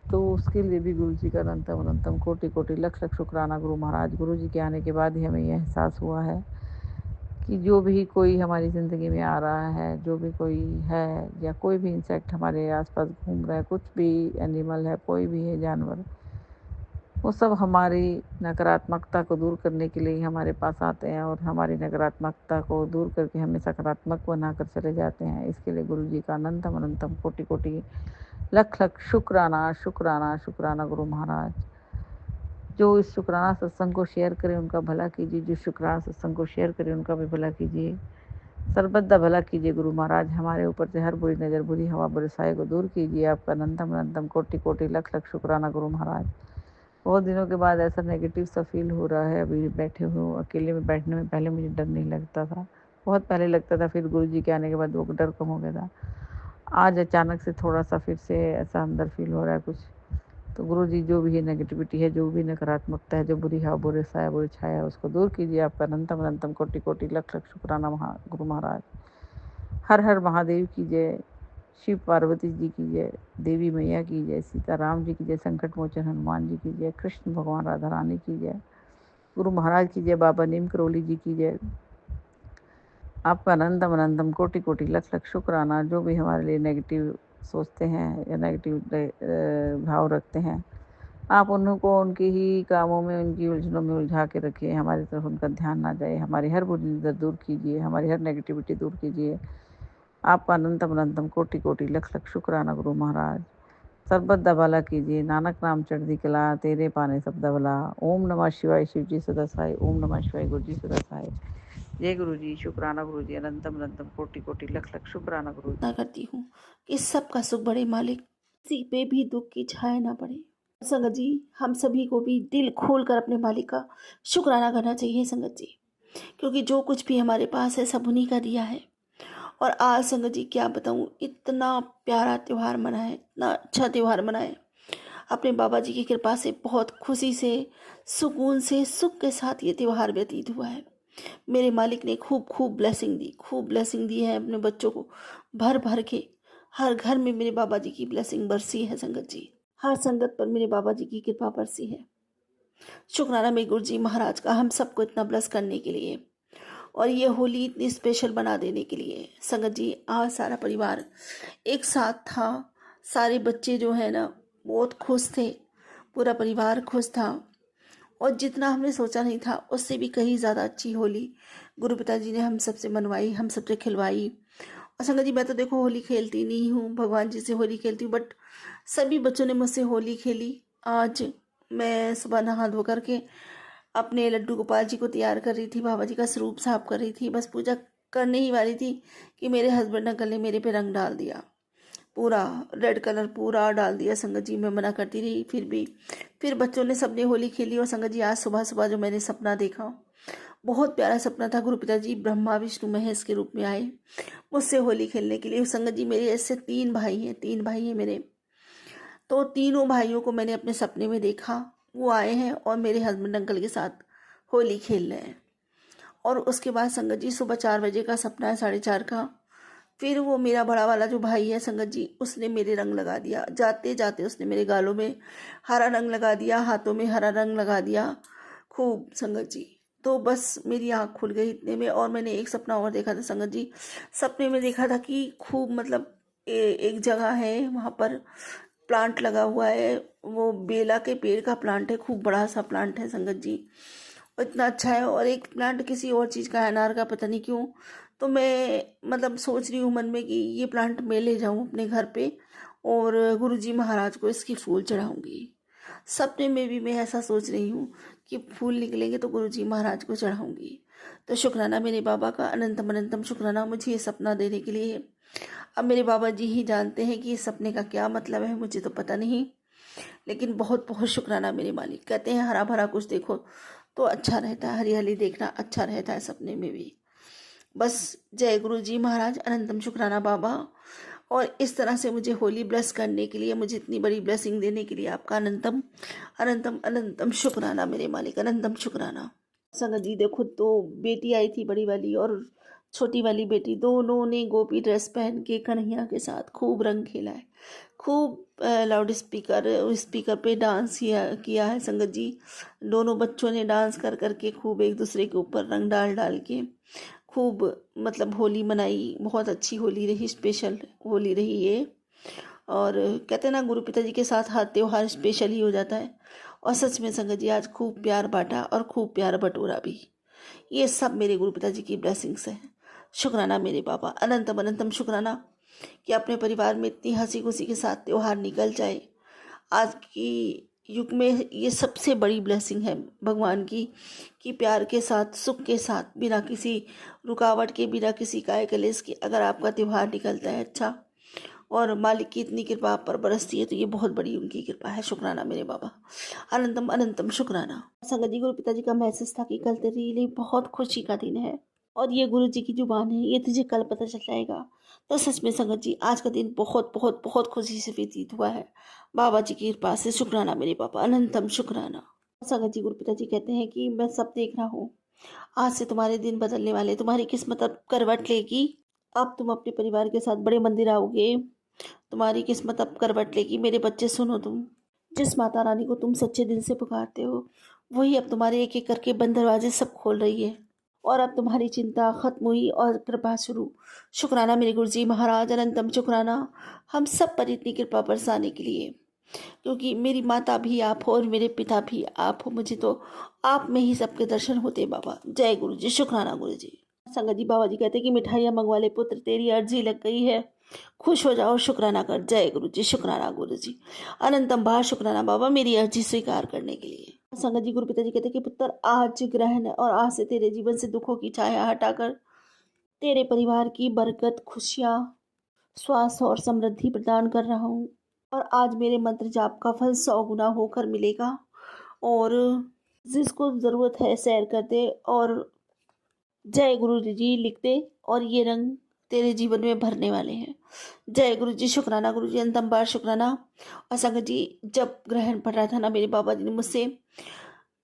तो उसके लिए भी गुरुजी का अनंतम अनंतम कोटि कोटि लख लख शुक्राना गुरु महाराज। गुरुजी के आने के बाद ही हमें यह एहसास हुआ है कि जो भी कोई हमारी ज़िंदगी में आ रहा है, जो भी कोई है, या कोई भी इंसेक्ट हमारे आसपास घूम रहा है, कुछ भी एनिमल है, कोई भी है जानवर, वो सब हमारी नकारात्मकता को दूर करने के लिए ही हमारे पास आते हैं और हमारी नकारात्मकता को दूर करके हमें सकारात्मक बनाकर चले जाते हैं। इसके लिए गुरुजी का अनंतम अनंतम कोटि कोटि लख लख शुक्राना शुक्राना शुक्राना गुरु महाराज। जो इस शुक्राना सत्संग को शेयर करें उनका भला कीजिए, जो शुक्राना सत्संग को शेयर करें उनका भी भला कीजिए, सर्वदा भला कीजिए गुरु महाराज। हमारे ऊपर से हर बुरी नज़र, बुरी हवा, बुरे साए को दूर कीजिए। आपका अनंतम अनंतम कोटि कोटि लख लख शुक्राना गुरु महाराज। बहुत दिनों के बाद ऐसा नेगेटिव सा फील हो रहा है। अभी बैठे हुए अकेले में बैठने में पहले मुझे डर नहीं लगता था, बहुत पहले लगता था, फिर गुरुजी के आने के बाद वो डर कम हो गया था। आज अचानक से थोड़ा सा फिर से ऐसा अंदर फील हो रहा है कुछ। तो गुरुजी, जो भी है नेगेटिविटी है, जो भी नकारात्मकता है, जो बुरी हवा, बुरे साया, बुरी छाया, उसको दूर कीजिए। आपका अनंतम अनंतम कोटि कोटि लख लख शुक्राना गुरु महाराज। हर हर महादेव की जय, शिव पार्वती जी की जय, देवी मैया की जय, सीताराम जी की जय, संकट मोचन हनुमान जी की जय, कृष्ण भगवान राधा रानी की जय, गुरु महाराज की जय, बाबा नीम करोली जी की जय। आपका अनंतम अनंतम कोटि कोटि लख लख शुक्राना। जो भी हमारे लिए नेगेटिव सोचते हैं या नेगेटिव भाव रखते हैं, आप उनको उनके ही कामों में, उनकी उलझनों में उलझा के रखिए। हमारी तरफ उनका ध्यान ना जाए। हमारी हर बुरी नज़र दूर कीजिए, हमारी हर नेगेटिविटी दूर कीजिए। आपका अनंतम अनंतम कोटि कोटि लख लख शुक्राना गुरु महाराज। सर्बदा भला कीजिए, नानक नाम चढ़ती कला, तेरे पाने सब भला। ओम नमः शिवाय, शिव जी सदा सहाय। ओम नमः शिवाय, गुरु जी सदा सहाय। जय गुरु जी, शुक्राना गुरु जी, अनंतम अनंतम कोटि कोटि लख लख शुक्राना गुरु जी। करती हूँ कि सबका सुख बड़े मालिक, किसी पे भी दुख की छाया ना पड़े। संगत जी, हम सभी को भी दिल खोल कर अपने मालिक का शुक्राना करना चाहिए संगत जी, क्योंकि जो कुछ भी हमारे पास है सब उन्हीं का दिया है। और आज संगत जी क्या बताऊँ, इतना प्यारा त्यौहार मना है, इतना अच्छा त्यौहार मना है। अपने बाबा जी की कृपा से बहुत खुशी से, सुकून से, सुख के साथ ये त्यौहार व्यतीत हुआ है। मेरे मालिक ने खूब खूब ब्लेसिंग दी, खूब ब्लेसिंग दी है अपने बच्चों को भर भर के। हर घर में मेरे बाबा जी की ब्लेसिंग बरसी है संगत जी। हर संगत पर मेरे बाबा जी की कृपा बरसी है। शुक्राना मेरे गुरु जी महाराज का हम सबको इतना ब्लेस करने के लिए और ये होली इतनी स्पेशल बना देने के लिए। संगत जी आज सारा परिवार एक साथ था। सारे बच्चे जो है ना बहुत खुश थे, पूरा परिवार खुश था और जितना हमने सोचा नहीं था उससे भी कहीं ज़्यादा अच्छी होली गुरु पिताजी ने हम सबसे मनवाई, हम सबसे खिलवाई। और संगत जी मैं तो देखो होली खेलती नहीं हूँ, भगवान जी से होली खेलती हूँ, बट सभी बच्चों ने मुझसे होली खेली। आज मैं सुबह नहा धो करके अपने लड्डू गोपाल जी को तैयार कर रही थी, बाबा जी का स्वरूप साफ कर रही थी, बस पूजा करने ही वाली थी कि मेरे हस्बैंड अंकल ने मेरे पे रंग डाल दिया, पूरा रेड कलर पूरा डाल दिया। संगत जी मैं मना करती रही, फिर बच्चों ने सबने होली खेली। और संगत जी आज सुबह सुबह जो मैंने सपना देखा, बहुत प्यारा सपना था। गुरु पिताजी ब्रह्मा विष्णु महेश के रूप में आए मुझसे होली खेलने के लिए। संगत जी मेरे ऐसे 3 भाई हैं मेरे, तो तीनों भाइयों को मैंने अपने सपने में देखा, वो आए हैं और मेरे हस्बैंड अंकल के साथ होली खेल रहे हैं। और उसके बाद संगत जी सुबह 4 बजे का सपना है, 4:30 का। फिर वो मेरा बड़ा वाला जो भाई है संगत जी, उसने मेरे रंग लगा दिया, जाते जाते उसने मेरे गालों में हरा रंग लगा दिया, हाथों में हरा रंग लगा दिया खूब संगत जी। तो बस मेरी आँख खुल गई इतने में। और मैंने एक सपना और देखा था संगत जी, सपने में देखा था कि खूब मतलब एक जगह है, वहाँ पर प्लांट लगा हुआ है, वो बेला के पेड़ का प्लांट है, खूब बड़ा सा प्लांट है संगत जी, इतना अच्छा है। और एक प्लांट किसी और चीज़ का है, अनार का, पता नहीं क्यों। तो मैं मतलब सोच रही हूँ मन में कि ये प्लांट मैं ले जाऊँ अपने घर पे और गुरुजी महाराज को इसकी फूल चढ़ाऊँगी। सपने में भी मैं ऐसा सोच रही हूँ कि फूल निकलेंगे तो गुरुजी महाराज को चढ़ाऊँगी। तो शुक्राना मेरे बाबा का, अनंतम अनंतम शुक्राना मुझे ये सपना देने के लिए। अब मेरे बाबा जी ही जानते हैं कि इस सपने का क्या मतलब है, मुझे तो पता नहीं, लेकिन बहुत बहुत शुक्राना मेरे मालिक। कहते हैं हरा भरा कुछ देखो तो अच्छा रहता है, हरियाली देखना अच्छा रहता है सपने में भी। बस जय गुरु जी महाराज, अनंतम शुक्राना बाबा। और इस तरह से मुझे होली ब्लेस करने के लिए, मुझे इतनी बड़ी ब्लेसिंग देने के लिए आपका अनंतम अनंतम अनंतम शुक्राना मेरे मालिक, अनंतम शुक्राना। संगत जी देखो, तो बेटी आई थी बड़ी वाली और छोटी वाली बेटी, दोनों ने गोपी ड्रेस पहन के कन्हैया के साथ खूब रंग खेला है, खूब लाउड स्पीकर पे डांस किया है संगत जी। दोनों बच्चों ने डांस कर करके खूब एक दूसरे के ऊपर रंग डाल डाल के खूब मतलब होली मनाई। बहुत अच्छी होली रही, स्पेशल होली रही ये। और कहते हैं ना गुरु पिताजी के साथ हर त्योहार स्पेशल ही हो जाता है। और सच में संगत जी आज खूब प्यार बांटा और खूब प्यार बटोरा भी। ये सब मेरे गुरु पिताजी की ब्लेसिंग्स हैं। शुक्राना मेरे बाबा, अनंतम अनंतम शुक्राना कि अपने परिवार में इतनी हंसी खुशी के साथ त्यौहार निकल जाए। आज की युग में ये सबसे बड़ी ब्लेसिंग है भगवान की, कि प्यार के साथ, सुख के साथ, बिना किसी रुकावट के, बिना किसी काय कलेश के अगर आपका त्यौहार निकलता है अच्छा, और मालिक की इतनी कृपा आप पर बरसती है, तो ये बहुत बड़ी उनकी कृपा है। शुक्राना मेरे बाबा, अनंतम अनंतम शुक्राना। संगत जी गुरु पिताजी का मैसेज था कि कल तेरे लिए बहुत खुशी का दिन है और ये गुरु जी की जुबान है, ये तुझे कल पता चल जाएगा। तो सच में संगत जी आज का दिन बहुत बहुत बहुत खुशी से व्यतीत हुआ है बाबा जी की कृपा से। शुक्राना मेरे पापा, अनंतम शुक्राना। संगत जी गुरु पिताजी कहते हैं कि मैं सब देख रहा हूँ, आज से तुम्हारे दिन बदलने वाले, तुम्हारी किस्मत अब करवट लेगी। अब तुम अपने परिवार के साथ बड़े मंदिर आओगे, तुम्हारी किस्मत अब करवट लेगी। मेरे बच्चे सुनो, तुम जिस माता रानी को तुम सच्चे दिल से पुकारते हो, वही अब तुम्हारे एक एक करके बंद दरवाजे सब खोल रही है और अब तुम्हारी चिंता खत्म हुई और कृपा शुरू। शुक्राना मेरे गुरुजी महाराज, अनंतम शुक्राना हम सब पर इतनी कृपा बरसाने के लिए, क्योंकि मेरी माता भी आप हो और मेरे पिता भी आप हो। मुझे तो आप में ही सबके दर्शन होते बाबा। जय गुरु जी, शुक्राना गुरु जी। संगत जी बाबा जी कहते कि मिठाइयाँ मंगवा ले पुत्र, तेरी अर्जी लग गई है, खुश हो जाओ, शुक्राना कर। जय गुरु जी, शुक्राना गुरु जी, अनंतम बार शुक्राना बाबा मेरी अर्जी स्वीकार करने के लिए। संगत जी गुरु पिताजी कहते कि पुत्र आज ग्रहण है और आज से तेरे जीवन से दुखों की छाया हटाकर तेरे परिवार की बरकत, खुशियाँ, स्वास्थ्य और समृद्धि प्रदान कर रहा हूँ। और आज मेरे मंत्र जाप का फल 100 गुना होकर मिलेगा। और जिसको ज़रूरत है शेयर कर दे और जय गुरु जी लिख दे, और ये रंग तेरे जीवन में भरने वाले हैं। जय गुरु जी, शुक्राना गुरु जी, अंतम बार शुक्राना। और संगत जी जब ग्रहण पड़ रहा था ना, मेरे बाबा जी ने मुझसे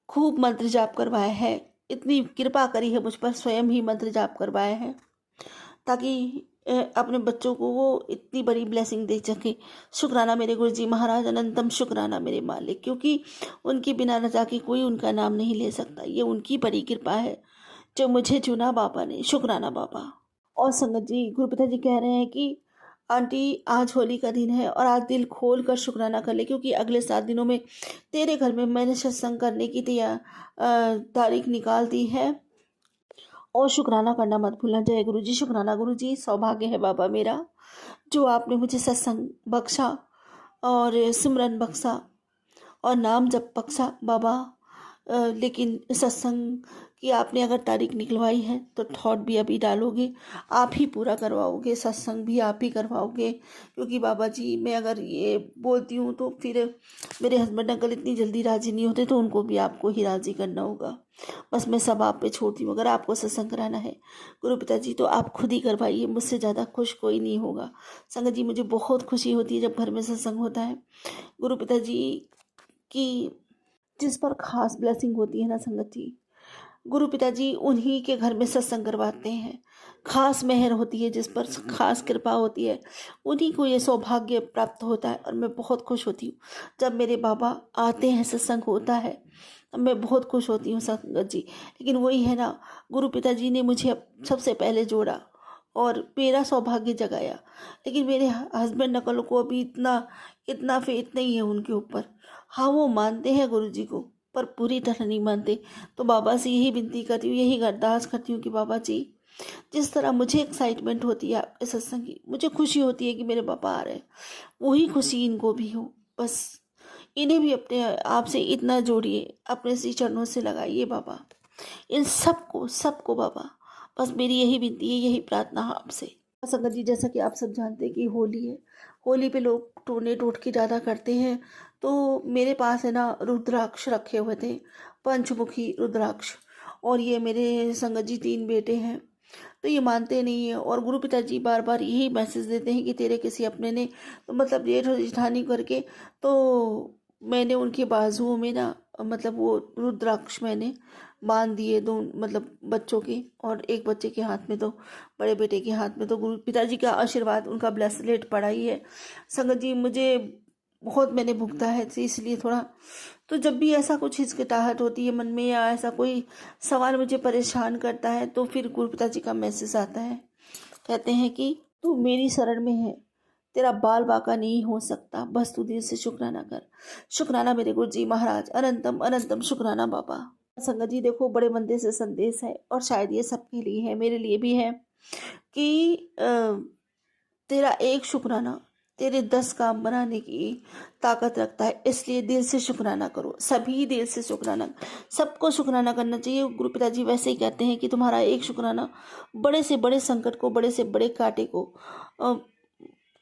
खूब मंत्र जाप करवाया है, इतनी कृपा करी है मुझ पर, स्वयं ही मंत्र जाप करवाया है ताकि अपने बच्चों को वो इतनी बड़ी ब्लेसिंग दे सके। शुक्राना मेरे गुरुजी महाराज, अनंतम शुक्राना मेरे मालिक, क्योंकि उनके बिना रजा के कोई उनका नाम नहीं ले सकता। ये उनकी बड़ी कृपा है जो मुझे चुना बाबा ने। शुक्राना बाबा। और संगत जी, गुरु पिता जी कह रहे हैं कि आंटी आज होली का दिन है और आज दिल खोल कर शुक्राना कर ले, क्योंकि अगले 7 दिनों में तेरे घर में मैंने सत्संग करने की तारीख निकाल दी है और शुक्राना करना मत भूलना। जय गुरु जी। शुक्राना गुरु जी। सौभाग्य है बाबा मेरा जो आपने मुझे सत्संग बख्शा और सिमरन बख्शा और नाम जप बख्शा बाबा। लेकिन सत्संग की आपने अगर तारीख निकलवाई है तो थॉट भी अभी डालोगे, आप ही पूरा करवाओगे, सत्संग भी आप ही करवाओगे। क्योंकि बाबा जी मैं अगर ये बोलती हूँ तो फिर मेरे हस्बैंड अंकल इतनी जल्दी राज़ी नहीं होते, तो उनको भी आपको ही राज़ी करना होगा। बस मैं सब आप पे छोड़ती हूँ। अगर आपको सत्संग कराना है गुरु पिताजी तो आप खुद ही करवाइए, मुझसे ज़्यादा खुश कोई नहीं होगा। संगत जी, मुझे बहुत खुशी होती है जब घर में सत्संग होता है। गुरु पिताजी की जिस पर खास ब्लेसिंग होती है ना संगत जी, गुरु पिताजी उन्हीं के घर में सत्संग करवाते हैं। खास मेहर होती है, जिस पर खास कृपा होती है, उन्हीं को ये सौभाग्य प्राप्त होता है। और मैं बहुत खुश होती हूँ जब मेरे बाबा आते हैं, सत्संग होता है, तब मैं बहुत खुश होती हूँ संगत जी। लेकिन वही है ना, गुरु पिताजी ने मुझे अब सबसे पहले जोड़ा और मेरा सौभाग्य जगाया। लेकिन मेरे हस्बैंड नकल को अभी इतना फेथ नहीं है उनके ऊपर। हाँ, वो मानते हैं गुरु जी को, पर पूरी तरह नहीं मानते। तो बाबा से यही विनती करती हूँ, यही अरदास करती हूँ कि बाबा जी, जिस तरह मुझे एक्साइटमेंट होती है आपके सत्संग की, मुझे खुशी होती है कि मेरे पापा आ रहे हैं, वही खुशी इनको भी हो। बस इन्हें भी अपने आप से इतना जोड़िए, अपने श्री चरणों से लगाइए बाबा, इन सबको बाबा। बस मेरी यही विनती है, यही प्रार्थना है आपसे। संगत जी, जैसा कि आप सब जानते हैं कि होली है, होली पे लोग टोने टोटके ज़्यादा करते हैं। तो मेरे पास है ना रुद्राक्ष रखे हुए थे, पंचमुखी रुद्राक्ष। और ये मेरे संगत जी 3 बेटे हैं, तो ये मानते नहीं है। और गुरु पिताजी बार बार यही मैसेज देते हैं कि तेरे किसी अपने ने, तो मतलब जेठ और जेठानी करके, तो मैंने उनके बाजुओं में ना मतलब वो रुद्राक्ष मैंने बांध दिए, दो मतलब बच्चों के, और एक बच्चे के हाथ में, तो बड़े बेटे के हाथ में तो गुरु पिताजी का आशीर्वाद, उनका ब्रेसलेट पड़ा ही है। संगत जी, मुझे बहुत मैंने भुगता है, तो इसलिए थोड़ा, तो जब भी ऐसा कुछ हिचकिचाहट होती है मन में या ऐसा कोई सवाल मुझे परेशान करता है, तो फिर गुरु पिताजी का मैसेज आता है। कहते हैं कि तू मेरी शरण में है, तेरा बाल बाका नहीं हो सकता, बस तू दिल से शुक्राना कर। शुक्राना मेरे गुरु जी महाराज, अनंतम अनंतम शुक्राना बाबा। संगत जी देखो, बड़े मंदिर से संदेश है, और शायद ये सबके लिए है, मेरे लिए भी है, कि तेरा एक शुक्राना तेरे 10 काम बनाने की ताकत रखता है। इसलिए दिल से शुक्राना करो, सभी दिल से शुक्राना, सबको शुक्राना करना चाहिए। गुरु पिताजी वैसे ही कहते हैं कि तुम्हारा एक शुक्राना बड़े से बड़े संकट को, बड़े से बड़े कांटे को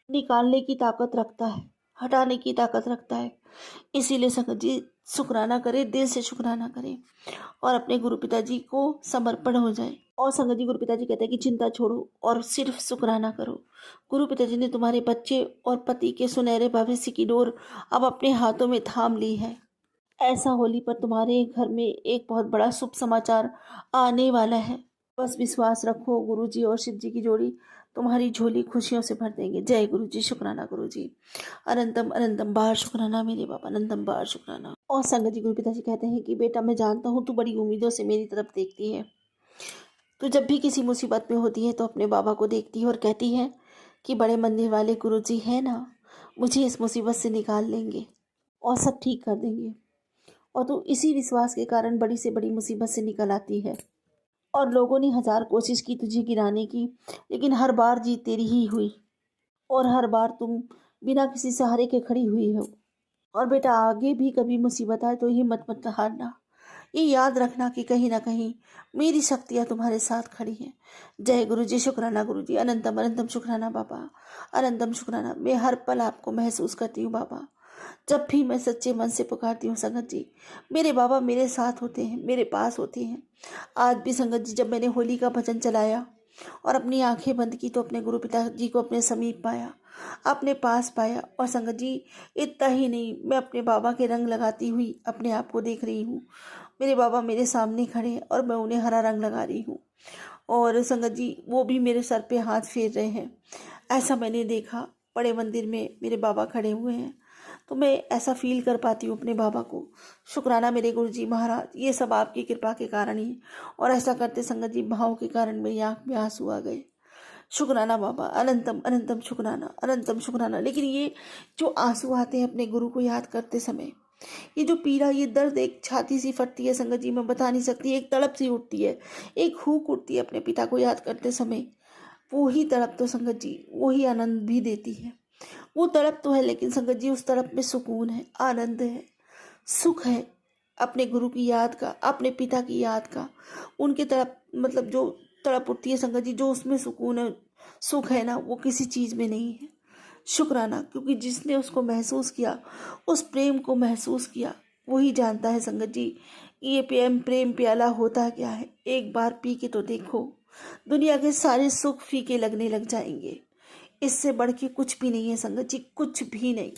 निकालने की ताकत रखता है, हटाने की ताकत रखता है। इसीलिए संगत जी शुक्राना करें, दिल से शुक्राना करें और अपने गुरु पिताजी को समर्पण हो जाए। और संगत जी, गुरु पिताजी कहते हैं कि चिंता छोड़ो और सिर्फ शुक्राना करो। गुरु पिताजी ने तुम्हारे बच्चे और पति के सुनहरे भविष्य की डोर अब अपने हाथों में थाम ली है। ऐसा होली पर तुम्हारे घर में एक बहुत बड़ा शुभ समाचार आने वाला है। बस विश्वास रखो, गुरु जी और शिव जी की जोड़ी तुम्हारी झोली खुशियों से भर देंगे। जय गुरु जी। शुक्राना गुरु जी, अनंतम अनंतम बार शुक्राना मेरे बाबा, अनंतम बार शुक्राना। और संगत जी, गुरु पिताजी कहते हैं कि बेटा, मैं जानता हूँ तू बड़ी उम्मीदों से मेरी तरफ देखती है। तो जब भी किसी मुसीबत में होती है तो अपने बाबा को देखती है और कहती है कि बड़े मंदिर वाले गुरु जी है ना, मुझे इस मुसीबत से निकाल लेंगे और सब ठीक कर देंगे। और तू इसी विश्वास के कारण बड़ी से बड़ी मुसीबत से निकल आती है। और लोगों ने 1000 कोशिश की तुझे गिराने की, लेकिन हर बार जीत तेरी ही हुई, और हर बार तुम बिना किसी सहारे के खड़ी हुई हो। और बेटा, आगे भी कभी मुसीबत आए तो हिम्मत मत हारना, ये याद रखना कि कहीं ना कहीं मेरी शक्तियाँ तुम्हारे साथ खड़ी हैं। जय गुरु जी। शुक्राना गुरु जी, अनंतम अनंतम शुक्राना बाबा, अनंतम शुक्राना। मैं हर पल आपको महसूस करती हूँ बाबा, जब भी मैं सच्चे मन से पुकारती हूँ संगत जी, मेरे बाबा मेरे साथ होते हैं, मेरे पास होते हैं। आज भी संगत जी, जब मैंने होली का भजन चलाया और अपनी आंखें बंद की तो अपने गुरु पिताजी को अपने समीप पाया, अपने पास पाया। और संगत जी, इतना ही नहीं, मैं अपने बाबा के रंग लगाती हुई अपने आप को देख रही हूँ। मेरे बाबा मेरे सामने खड़े हैं और मैं उन्हें हरा रंग लगा रही हूँ। और संगत जी वो भी मेरे सर पे हाथ फेर रहे हैं। ऐसा मैंने देखा, बड़े मंदिर में मेरे बाबा खड़े हुए हैं, तो मैं ऐसा फील कर पाती हूँ अपने बाबा को। शुक्राना मेरे गुरुजी महाराज, ये सब आपकी कृपा के कारण ही। और ऐसा करते संगत जी भाव के कारण मेरी आँख में आंसू आ गए। शुक्राना बाबा, अनंतम अनंतम शुक्राना, अनंतम शुक्राना। लेकिन ये जो आंसू आते हैं अपने गुरु को याद करते समय, ये जो पीड़ा, ये दर्द, एक छाती सी फटती है संगत जी, मैं बता नहीं सकती। एक तड़प सी उठती है, एक हुक उठती है अपने पिता को याद करते समय। वो ही तड़प तो संगत जी वो ही आनंद भी देती है। वो तड़प तो है, लेकिन संगत जी उस तड़प में सुकून है, आनंद है, सुख है, अपने गुरु की याद का, अपने पिता की याद का। उनकी तड़प, मतलब जो तड़प उठती है संगत जी, जो उसमें सुकून है, सुख है ना, वो किसी चीज़ में नहीं है। शुक्राना, क्योंकि जिसने उसको महसूस किया, उस प्रेम को महसूस किया, वही जानता है संगत जी ये प्रेम प्याला होता क्या है। एक बार पी के तो देखो, दुनिया के सारे सुख फीके लगने लग जाएंगे। इससे बढ़ के कुछ भी नहीं है संगत जी, कुछ भी नहीं,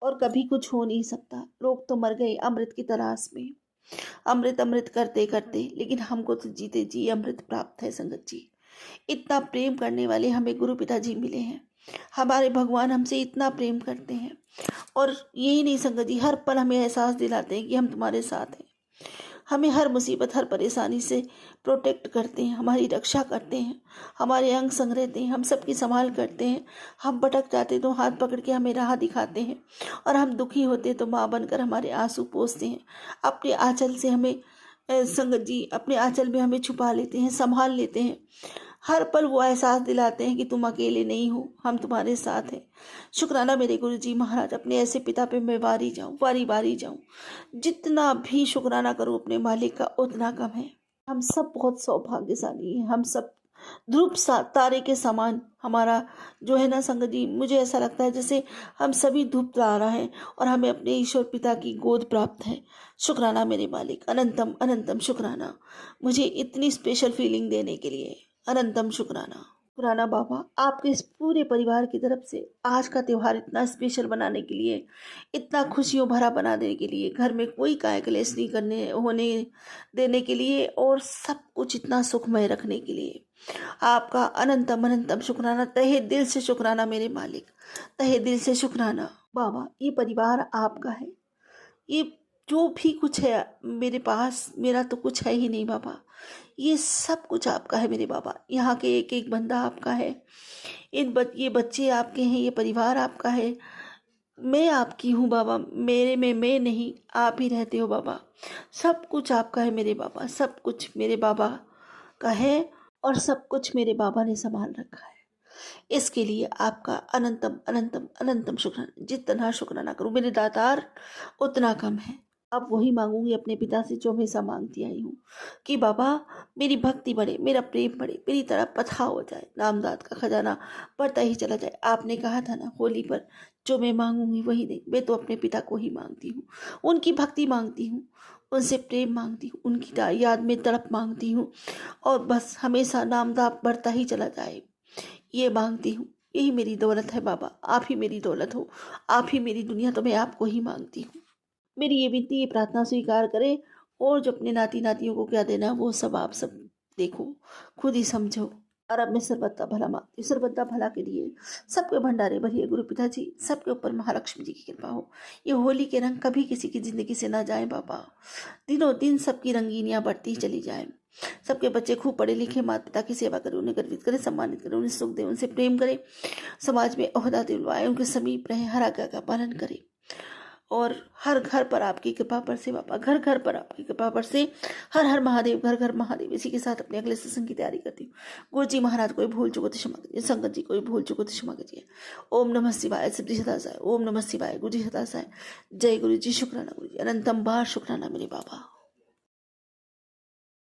और कभी कुछ हो नहीं सकता। लोग तो मर गए अमृत की तलाश में, अमृत अमृत करते करते, लेकिन हमको तो जीते जी अमृत प्राप्त है संगत जी। इतना प्रेम करने वाले हमें गुरु पिताजी मिले हैं, हमारे भगवान हमसे इतना प्रेम करते हैं। और यही नहीं संगत जी, हर पल हमें एहसास दिलाते हैं कि हम तुम्हारे साथ हैं। हमें हर मुसीबत, हर परेशानी से प्रोटेक्ट करते हैं, हमारी रक्षा करते हैं, हमारे अंग संग रहते हैं, हम सबकी संभाल करते हैं। हम भटक जाते तो हाथ पकड़ के हमें राह दिखाते हैं, और हम दुखी होते तो माँ बनकर हमारे आंसू पोंछते हैं। अपने आंचल से हमें संगत जी, अपने आंचल में हमें छुपा लेते हैं, संभाल लेते हैं। हर पल वो एहसास दिलाते हैं कि तुम अकेले नहीं हो, हम तुम्हारे साथ हैं। शुक्राना मेरे गुरुजी महाराज, अपने ऐसे पिता पे मैं बारी बारी जाऊं। जितना भी शुक्राना करूं अपने मालिक का उतना कम है। हम सब बहुत सौभाग्यशाली हैं, हम सब ध्रुव तारे के समान हमारा जो है ना संगत जी, मुझे ऐसा लगता है जैसे हम सभी ध्रुव तारा हैं और हमें अपने ईश्वर पिता की गोद प्राप्त है। शुक्राना मेरे मालिक, अनंतम अनंतम शुक्राना, मुझे इतनी स्पेशल फीलिंग देने के लिए अनंतम शुक्राना। शुक्राना बाबा, आपके इस पूरे परिवार की तरफ से आज का त्यौहार इतना स्पेशल बनाने के लिए, इतना खुशियों भरा बनाने के लिए, घर में कोई काय कलेश नहीं होने देने के लिए, और सब कुछ इतना सुखमय रखने के लिए आपका अनंतम अनंतम शुक्राना। तहे दिल से शुक्राना मेरे मालिक, तहे दिल से शुक्राना बाबा। ये परिवार आपका है, ये जो भी कुछ है मेरे पास, मेरा तो कुछ है ही नहीं बाबा, ये सब कुछ आपका है मेरे बाबा। यहाँ के एक एक बंदा आपका है, ये बच्चे आपके हैं, ये परिवार आपका है, मैं आपकी हूँ बाबा। मेरे में मैं नहीं, आप ही रहते हो बाबा। सब कुछ आपका है मेरे बाबा, सब कुछ मेरे बाबा का है, और सब कुछ मेरे बाबा ने संभाल रखा है। इसके लिए आपका अनंतम अनंतम अनंतम शुक्राना। जितना शुक्राना करूँ मेरे दातार उतना कम है। अब वही मांगूंगी अपने पिता से जो हमेशा मांगती आई हूँ, कि बाबा मेरी भक्ति बढ़े, मेरा प्रेम बढ़े, मेरी तरह पथा हो जाए, नामदाद का खजाना बढ़ता ही चला जाए। आपने कहा था ना होली पर, जो मैं मांगूंगी वही नहीं, मैं तो अपने पिता को ही मांगती हूँ, उनकी भक्ति मांगती हूँ, उनसे प्रेम मांगती हूँ, उनकी याद में तड़प मांगती हूँ, और बस हमेशा नामदाद बढ़ता ही चला जाए, ये मांगती हूँ। यही मेरी दौलत है बाबा, आप ही मेरी दौलत हो, आप ही मेरी दुनिया, तो मैं आपको ही मांगती हूँ। मेरी ये विनती, ये प्रार्थना स्वीकार करें, और जो अपने नाती नातियों को क्या देना वो सब आप सब देखो, खुद ही समझो। और अब मैं सर्वदा भला मांगती हूँ, सर्वदा भला के लिए सबके भंडारे भरिए गुरु पिताजी, सबके ऊपर महालक्ष्मी जी की कृपा हो। ये होली के रंग कभी किसी की ज़िंदगी से ना जाए बाबा, दिनों दिन सबकी रंगीनियाँ बढ़ती ही चली जाए। सबके बच्चे खूब पढ़े लिखे, माता पिता की सेवा करें, उन्हें गर्वित करें, सम्मानित करें, उन्हें सुख दें, उनसे प्रेम करें, समाज में ओहदा दिलवाए, उनके समीप रहें, हर आज्ञा का पालन करें, और हर घर पर आपकी कृपा बरसे बाबा, घर घर पर आपकी कृपा बरसे। हर हर महादेव, घर घर महादेव। इसी के साथ अपने अगले सत्संग की तैयारी करती हूँ। गुरु जी महाराज कोई भूल चुको तो क्षमा कीजिए, संगत जी कोई भूल चुको तो क्षमा कीजिए। ओम नमः शिवाय, सिद्धि सदा साय। ओम नमः शिवाय, गुरु जी सदा साय। जय गुरु जी, शुक्राना गुरु जी, अनंतम बार शुक्राना मेरे बाबा।